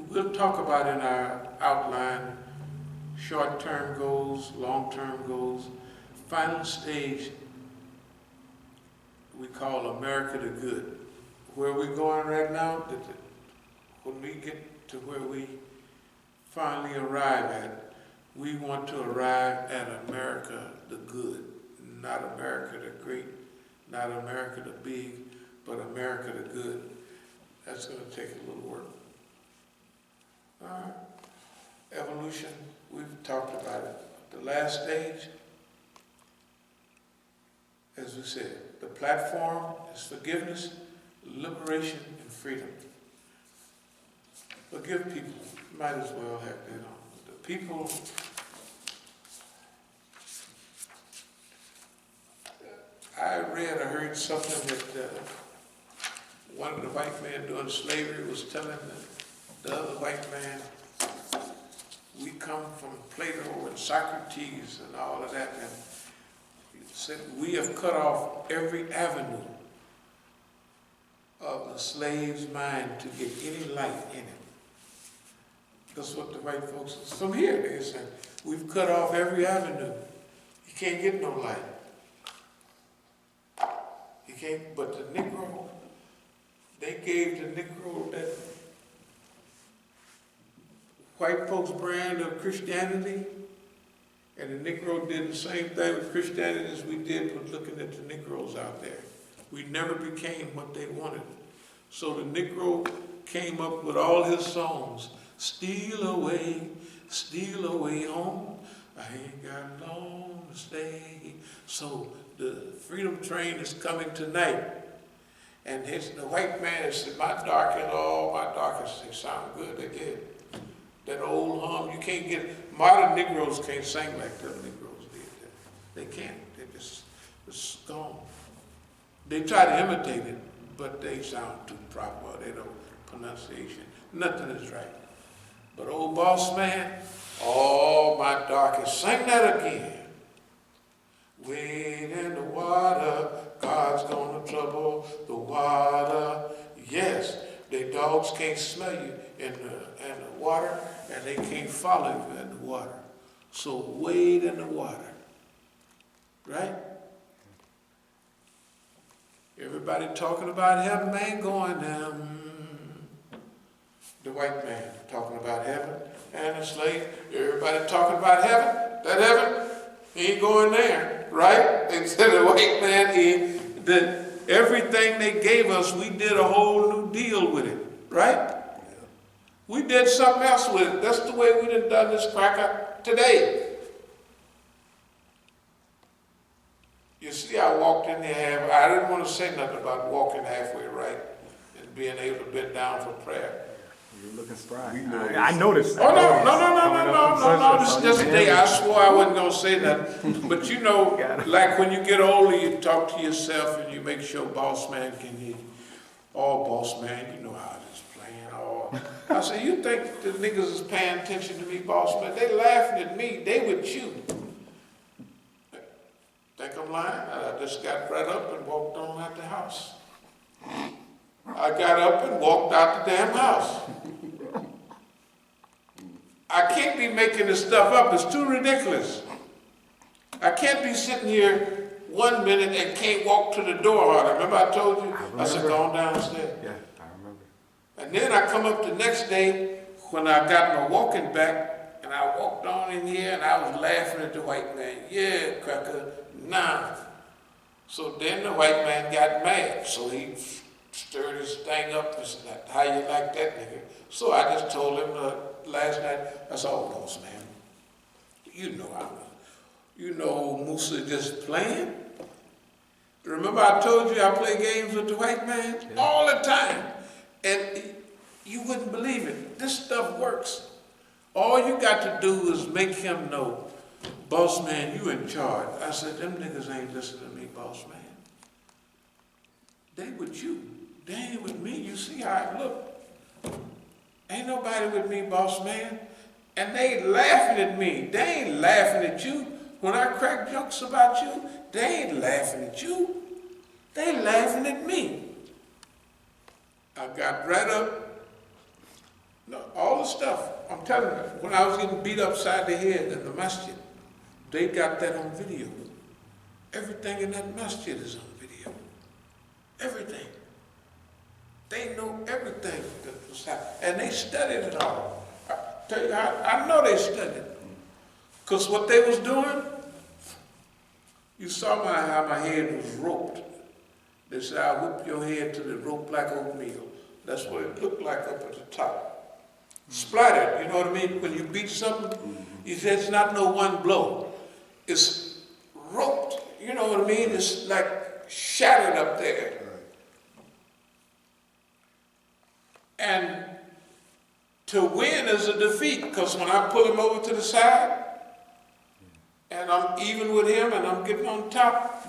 we'll talk about in our outline short-term goals, long-term goals. Final stage we call America the Good. Where we're going right now, when we get to where we finally arrive at, we want to arrive at America the Good, not America the Great, not America the Big, but America the Good. That's going to take a little work. Evolution, we've talked about it. The last stage, as we said, the platform is forgiveness, liberation, and freedom. Forgive people. Might as well have that on. The people, I read or heard something that one of the white men during slavery was telling the other white man, we come from Plato and Socrates and all of that, and he said, we have cut off every avenue of the slave's mind to get any light in it. That's what the white folks, from here they say, we've cut off every avenue. You can't get no light. You can't, but the Negro, they gave the Negro that white folks' brand of Christianity, and the Negro did the same thing with Christianity as we did with looking at the Negroes out there. We never became what they wanted. So the Negro came up with all his songs, steal away home, I ain't got long to stay. So the freedom train is coming tonight. And the white man said, my darkest, they sound good, they did. That old hum, you can't get it. Modern Negroes can't sing like the Negroes did. They can't, it's gone. They try to imitate it, but they sound too proper, they don't, pronunciation, nothing is right. But old boss man, oh my darkest, sing that again. Wade in the water, God's gonna trouble the water. Yes, they dogs can't smell you in the water, and they can't follow you in the water. So wade in the water, right? Everybody talking about heaven, man, going the white man talking about heaven, and the slave, everybody talking about heaven, that heaven, he ain't going there, right? They said the white man, everything they gave us, we did a whole new deal with it, right? We did something else with it. That's the way we done this cracker today. You see, I walked in there, I didn't want to say nothing about walking halfway right and being able to bend down for prayer. You're looking spry. I noticed. Oh, no, this is just a day. I swore I wasn't going to say nothing. But you know, like when you get older, you talk to yourself and you make sure boss man can hear you. Oh, boss man, you know how this playing. Oh. I say, you think the niggas is paying attention to me, boss man? They laughing at me. They with you. Think I'm lying? I just got right up and walked on out the house. I got up and walked out the damn house. I can't be making this stuff up. It's too ridiculous. I can't be sitting here 1 minute and can't walk to the door hard. Remember I told you? I said, go on downstairs. Yeah, I remember. And then I come up the next day when I got my walking back, and I walked on in here and I was laughing at the white man. Yeah, cracker, nah. So then the white man got mad. So he stirred his thing up and said, how you like that, nigga? So I just told him last night, I said, oh, boss man, you know Musa just playing. Remember I told you I play games with the white man all the time. And you wouldn't believe it. This stuff works. All you got to do is make him know, boss man, you in charge. I said, them niggas ain't listening to me, boss man. They with you. They ain't with me. You see how I look. Ain't nobody with me, boss man. And they laughing at me. They ain't laughing at you. When I crack jokes about you, they ain't laughing at you. They laughing at me. I got right up. No, all the stuff, I'm telling you, when I was getting beat upside the head in the masjid, they got that on video. Everything in that masjid is on video. Everything. They know everything that was happening. And they studied it all. I tell you, I know they studied. Because what they was doing, you saw how my head was roped. They said, I'll whip your head till it roped like oatmeal. That's what it looked like up at the top. Splattered, you know what I mean? When you beat something, he said it's not no one blow. It's roped, you know what I mean? It's like shattered up there. And to win is a defeat, because when I pull him over to the side, and I'm even with him and I'm getting on top,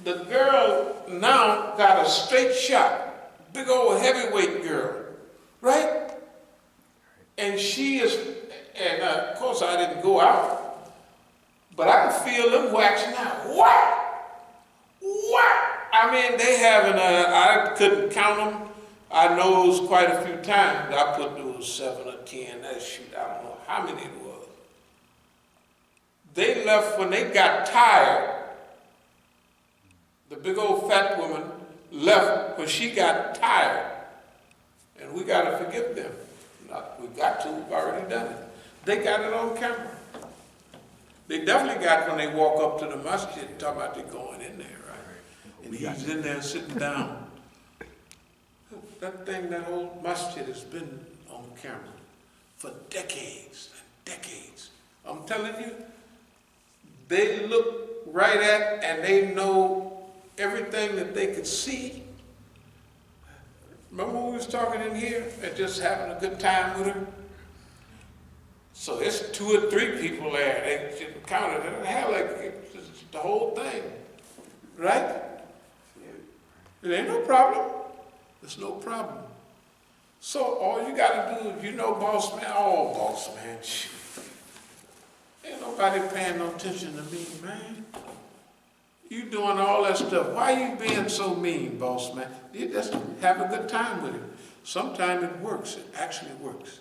the girl now got a straight shot, big old heavyweight girl, right? And she is, and of course I didn't go out, but I could feel them whacks now. Whack! Whack! I mean, they having I couldn't count them. I know it was quite a few times. I put those 7 or 10, that shoot, I don't know how many it was. They left when they got tired. The big old fat woman left when she got tired. And we got to forgive them. We got to, we've already done it. They got it on camera. They definitely got when they walk up to the masjid, talking about they going in there, right? And he's in there sitting down. That thing, that whole masjid has been on camera for decades and decades. I'm telling you, they look right at and they know everything that they could see. Remember when we was talking in here and just having a good time with her? So it's 2 or 3 people there. They didn't count it. Hell, like it's the whole thing, right? It ain't no problem. There's no problem. So all you got to do is, you know, boss man, oh, boss man, shoot. Ain't nobody paying no attention to me, man. You doing all that stuff. Why you being so mean, boss man? You just have a good time with it. Sometimes it works. It actually works.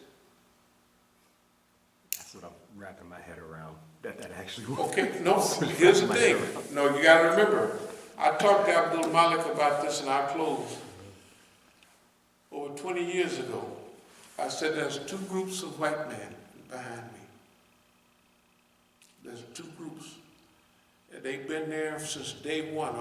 That's what I'm wrapping my head around. That actually works. Okay, no, here's the thing. No, you got to remember. I talked to Abdul Malik about this in our close. Over 20 years ago, I said there's 2 groups of white men behind me. There's 2 groups. And they've been there since day one.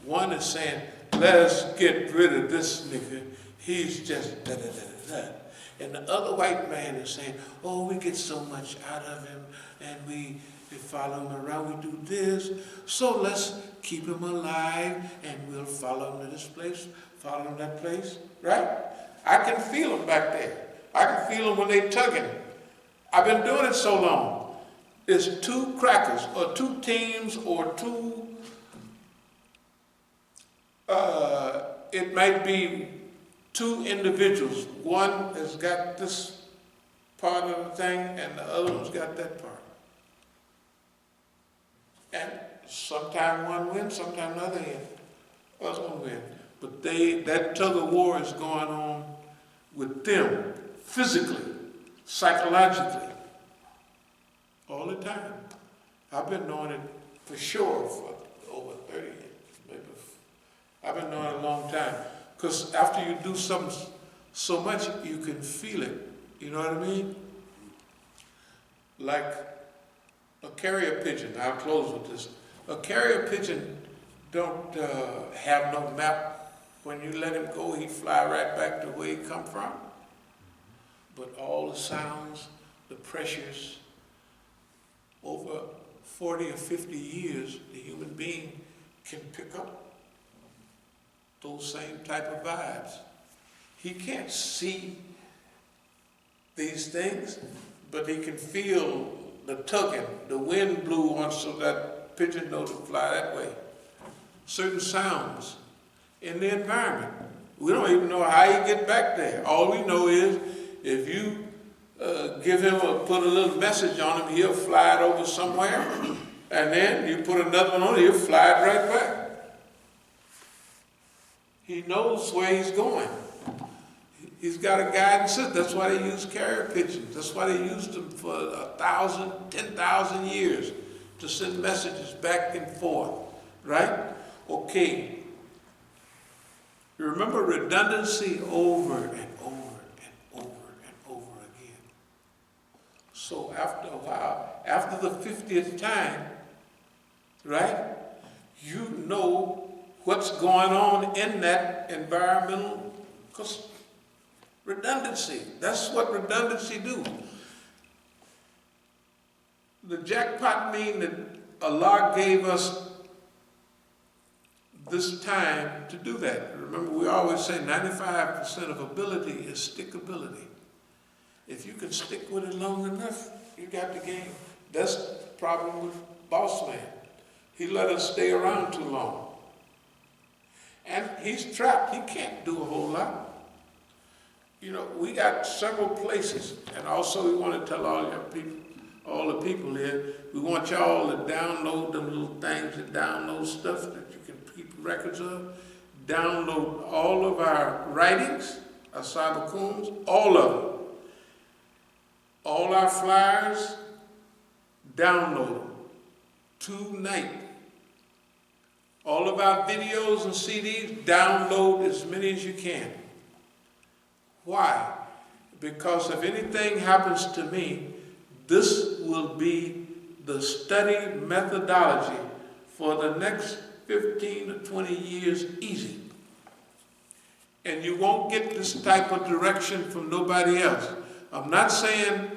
One is saying, let's get rid of this nigga. He's just da-da-da-da-da. And the other white man is saying, oh, we get so much out of him, and we follow him around, we do this. So let's keep him alive, and we'll follow him to this place, follow him to that place, right? I can feel them back there. I can feel them when they tugging. I've been doing it so long. It's 2 crackers, or 2 teams, or 2, it might be 2 individuals. One has got this part of the thing, and the other one's got that part. And sometime one wins, sometime the other one wins. But that tug of war is going on with them, physically, psychologically, all the time. I've been knowing it for sure for over 30 years, maybe. I've been knowing it a long time. Because after you do something so much, you can feel it. You know what I mean? Like a carrier pigeon. I'll close with this. A carrier pigeon don't have no map. When you let him go, he fly right back to where he come from. But all the sounds, the pressures, over 40 or 50 years, the human being can pick up those same type of vibes. He can't see these things, but he can feel the tugging. The wind blew on so that pigeon knows to fly that way. Certain sounds in the environment. We don't even know how he get back there. All we know is if you give him put a little message on him, he'll fly it over somewhere, and then you put another one on, he'll fly it right back. He knows where he's going. He's got a guidance system. That's why they use carrier pigeons. That's why they used them for 1,000, 10,000 years to send messages back and forth, right? Okay. You remember redundancy over and over and over and over again. So after a while, after the 50th time, right, you know what's going on in that environmental, because redundancy, that's what redundancy do. The jackpot mean that Allah gave us this time to do that. Remember, we always say 95% of ability is stickability. If you can stick with it long enough, you got the game. That's the problem with Boss Man. He let us stay around too long. And he's trapped. He can't do a whole lot. You know, we got several places, and also we want to tell all your people, all the people here, we want y'all to download them little things and download stuff that you can keep records of. Download all of our writings, As-Sabiqun, all of them. All our flyers, download them tonight. All of our videos and CDs, download as many as you can. Why? Because if anything happens to me, this will be the study methodology for the next 15 to 20 years easy. And you won't get this type of direction from nobody else. I'm not saying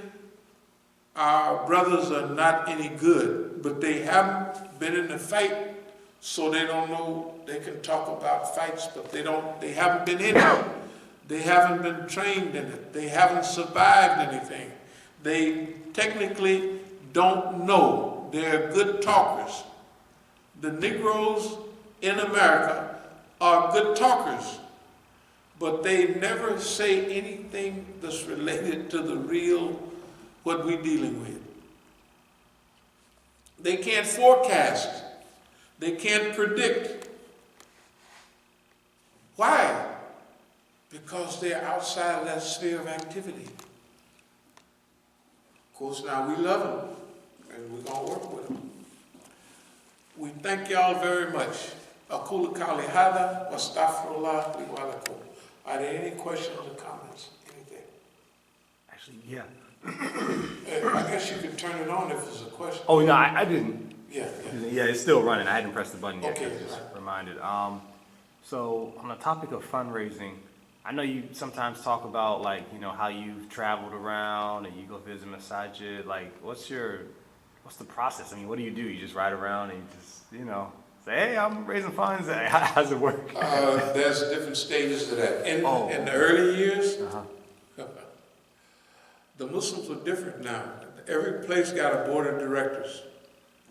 our brothers are not any good, but they haven't been in the fight, so they don't know. They can talk about fights, but they haven't been in it. They haven't been trained in it. They haven't survived anything. They technically don't know. They're good talkers. The Negroes in America are good talkers, but they never say anything that's related to the real, what we're dealing with. They can't forecast. They can't predict. Why? Because they're outside of that sphere of activity. Of course, now we love them, and we're going to work with them. We thank y'all very much. Aqulu qawli hadha wa astaghfirullah li wa lakum. Are there any questions or comments? Anything? Actually, yeah. I guess you could turn it on if there's a question. Oh, no, I didn't. Yeah. Yeah, it's still running. I hadn't pressed the button yet. Okay. I just reminded. So on the topic of fundraising, I know you sometimes talk about, like, you know, how you've traveled around and you go visit Masjid. Like, what's the process? I mean, what do? You just ride around and you just, you know, say, hey, I'm raising funds. How does it work? There's different stages to that. In the early years, the Muslims are different now. Every place got a board of directors.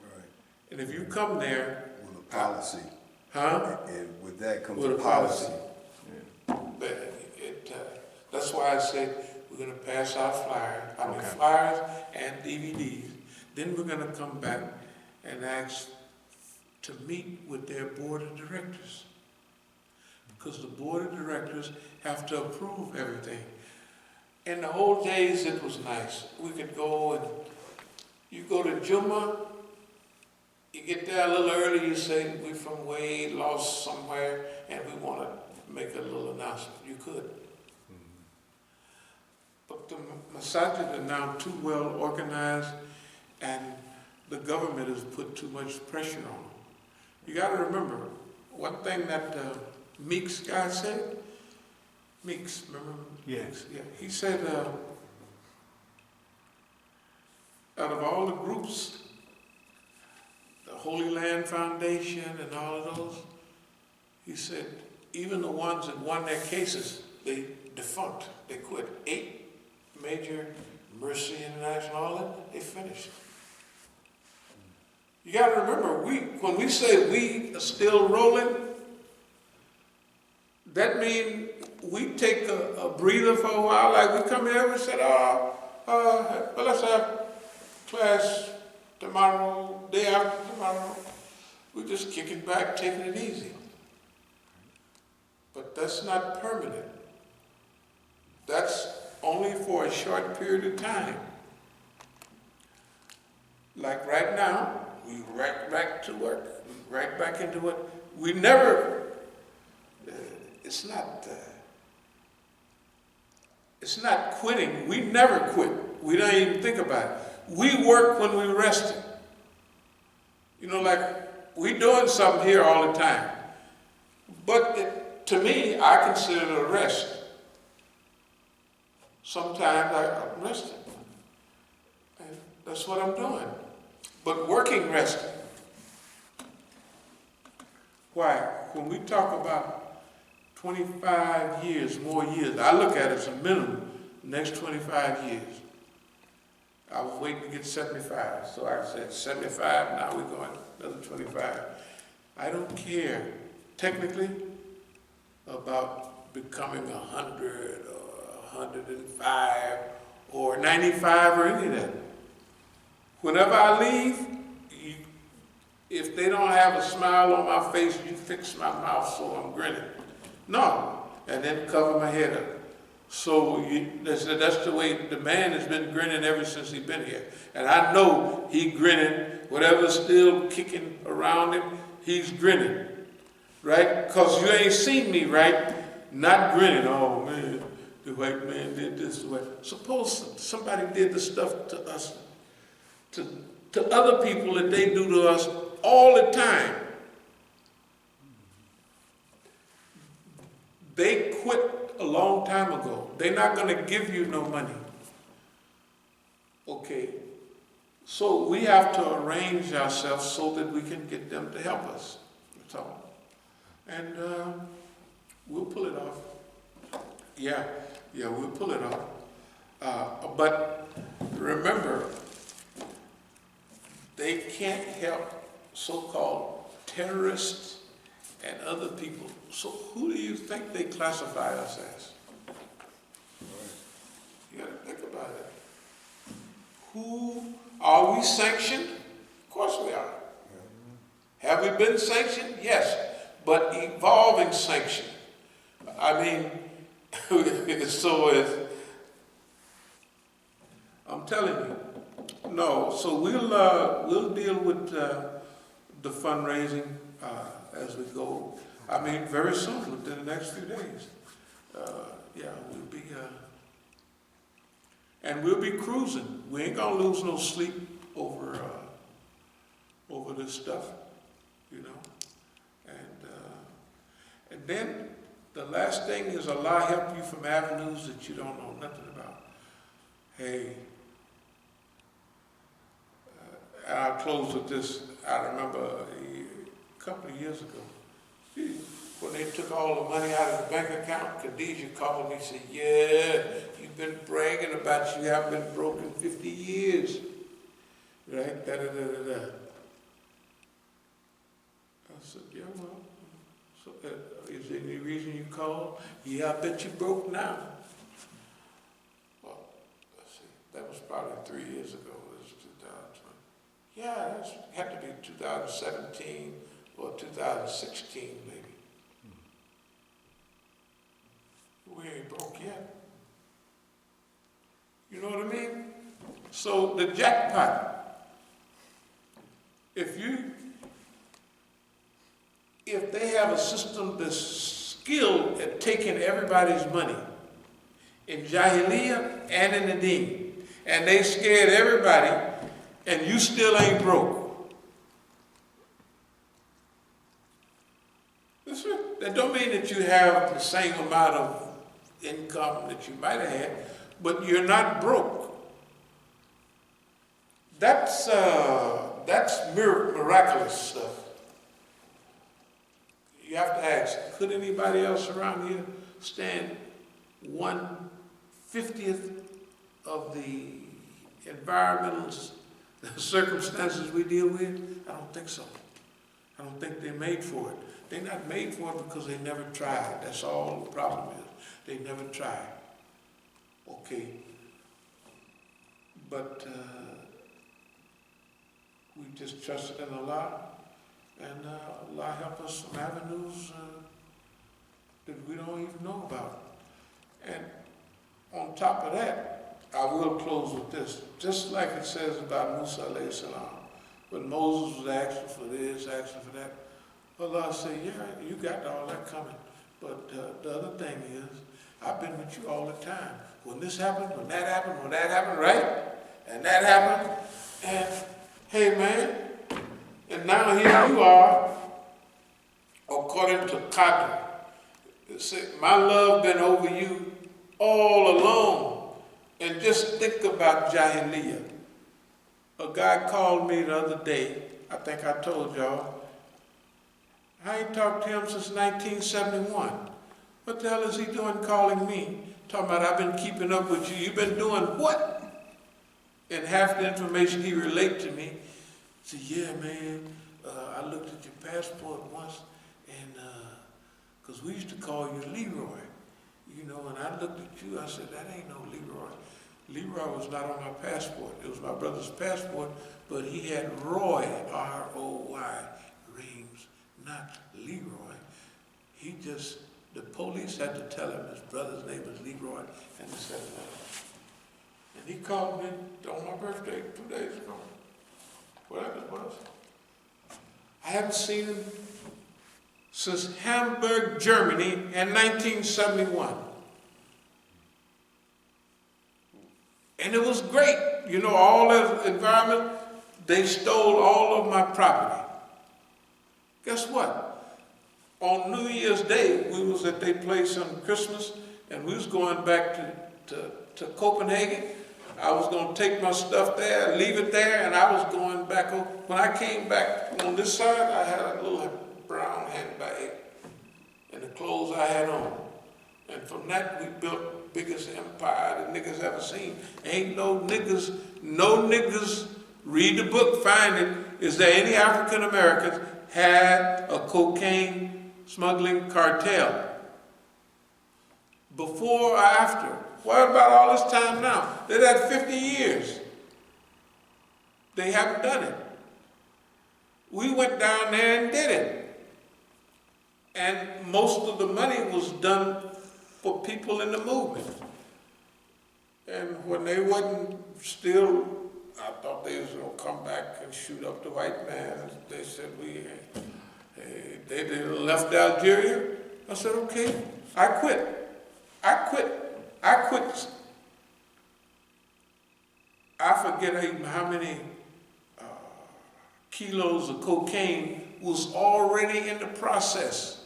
Right. And if you come there... With a policy. Huh? And with that comes With a policy. Yeah. But that's why I said we're going to pass out flyers and DVDs. Then we're going to come back and ask to meet with their board of directors. Because the board of directors have to approve everything. In the old days, it was nice. We could go and you go to Juma, you get there a little early, you say, we're from way lost somewhere, and we want to make a little announcement. You could. But the Masjid are now too well organized, and the government has put too much pressure on them. You got to remember, one thing that Meeks guy said, Meeks, remember? Yeah. Meeks? Yeah. He said, out of all the groups, the Holy Land Foundation and all of those, he said, even the ones that won their cases, they defunct, they quit. 8 major, Mercy International, all that, they finished. You got to remember, when we say we are still rolling, that means we take a breather for a while. Like we come here and said, well, let's have class tomorrow, day after tomorrow. We're just kicking back, taking it easy. But that's not permanent. that's only for a short period of time. Like right now, we right back to work, right back into it. We never, it's not quitting. We never quit. We don't even think about it. We work when we resting. You know, like we doing something here all the time. But to me, I consider it a rest. Sometimes I'm resting. And that's what I'm doing. But working resting. Why? When we talk about 25 years, more years, I look at it as a minimum, next 25 years. I was waiting to get 75, so I said 75, now we're going another 25. I don't care, technically, about becoming 100 or 105 or 95 or any of that. Whenever I leave, if they don't have a smile on my face, you fix my mouth so I'm grinning. No, and then cover my head up. So that's the way the man has been grinning ever since he's been here. And I know he grinning, whatever's still kicking around him, he's grinning, right? Because you ain't seen me, right? Not grinning, oh man, the white man did this. Suppose somebody did the stuff to us, to other people that they do to us all the time. They quit a long time ago. They're not going to give you no money. Okay. So we have to arrange ourselves so that we can get them to help us. That's all. And we'll pull it off. Yeah, we'll pull it off. But remember, they can't help so-called terrorists and other people. So who do you think they classify us as? You got to think about it. Who are we sanctioned? Of course we are. Have we been sanctioned? Yes, but evolving sanction. I mean, I'm telling you. No, so we'll deal with the fundraising as we go. I mean, very soon, within the next few days. We'll be, and we'll be cruising. We ain't gonna lose no sleep over this stuff, you know. And then the last thing is Allah help you from avenues that you don't know nothing about. Hey. And I'll close with this. I remember a couple of years ago, when they took all the money out of the bank account, Khadijah called me and said, yeah, you've been bragging about you haven't been broke in 50 years. Right? Da-da-da-da-da. I said, yeah, well, so, is there any reason you called? Yeah, I bet you broke now. Well, let's see, that was probably 3 years ago. Yeah, it had to be 2017 or 2016, maybe. We ain't broke yet. You know what I mean? So the jackpot, if they have a system that's skilled at taking everybody's money, in Jahiliyyah and in the Deen, and they scared everybody, and you still ain't broke. That don't mean that you have the same amount of income that you might have had, but you're not broke. That's miraculous stuff. You have to ask, could anybody else around here stand 1/50th of the environmental circumstances we deal with? I don't think so. I don't think they're made for it. They're not made for it because they never tried. That's all the problem is. They never tried. Okay. But we just trusted in Allah, and Allah help us from avenues that we don't even know about. And on top of that, I will close with this. Just like it says about Musa alayhi salam, when Moses was asking for this, asking for that, Allah said, yeah, you got all that coming. But the other thing is, I've been with you all the time. When this happened, when that happened, when that happened, right? And that happened. And hey, man, and now here you are, according to Qadr. It said, my love been over you all along. And just think about Jahiliyyah. A guy called me the other day, I think I told y'all, I ain't talked to him since 1971. What the hell is he doing calling me? Talking about I've been keeping up with you. You've been doing what? And half the information he relayed to me, he said, yeah, man, I looked at your passport once, and because we used to call you Leroy. You know, and I looked at you, I said, that ain't no Leroy. Leroy was not on my passport. It was my brother's passport, but he had Roy, R-O-Y, Reams, not Leroy. He just, the police had to tell him his brother's name was Leroy, and he said no. And he called me on my birthday 2 days ago, whatever it was. I haven't seen him since Hamburg, Germany in 1971. And it was great. You know, all that environment, they stole all of my property. Guess what? On New Year's Day, we was at their place on Christmas, and we was going back to Copenhagen. I was going to take my stuff there, leave it there, and I was going back home. When I came back on this side, I had a little brown handbag and the clothes I had on. And from that, we built biggest empire the niggas ever seen. Ain't no niggas, read the book, find it. Is there any African Americans had a cocaine smuggling cartel? Before or after? What about all this time now? They've had 50 years. They haven't done it. We went down there and did it. And most of the money was done for people in the movement. And when they wasn't still, I thought they was gonna come back and shoot up the white man. They said they left Algeria. I said, okay, I quit. I forget even how many kilos of cocaine was already in the process.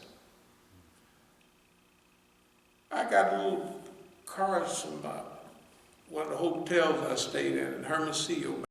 I got little cards from one of the hotels I stayed in Hermosillo,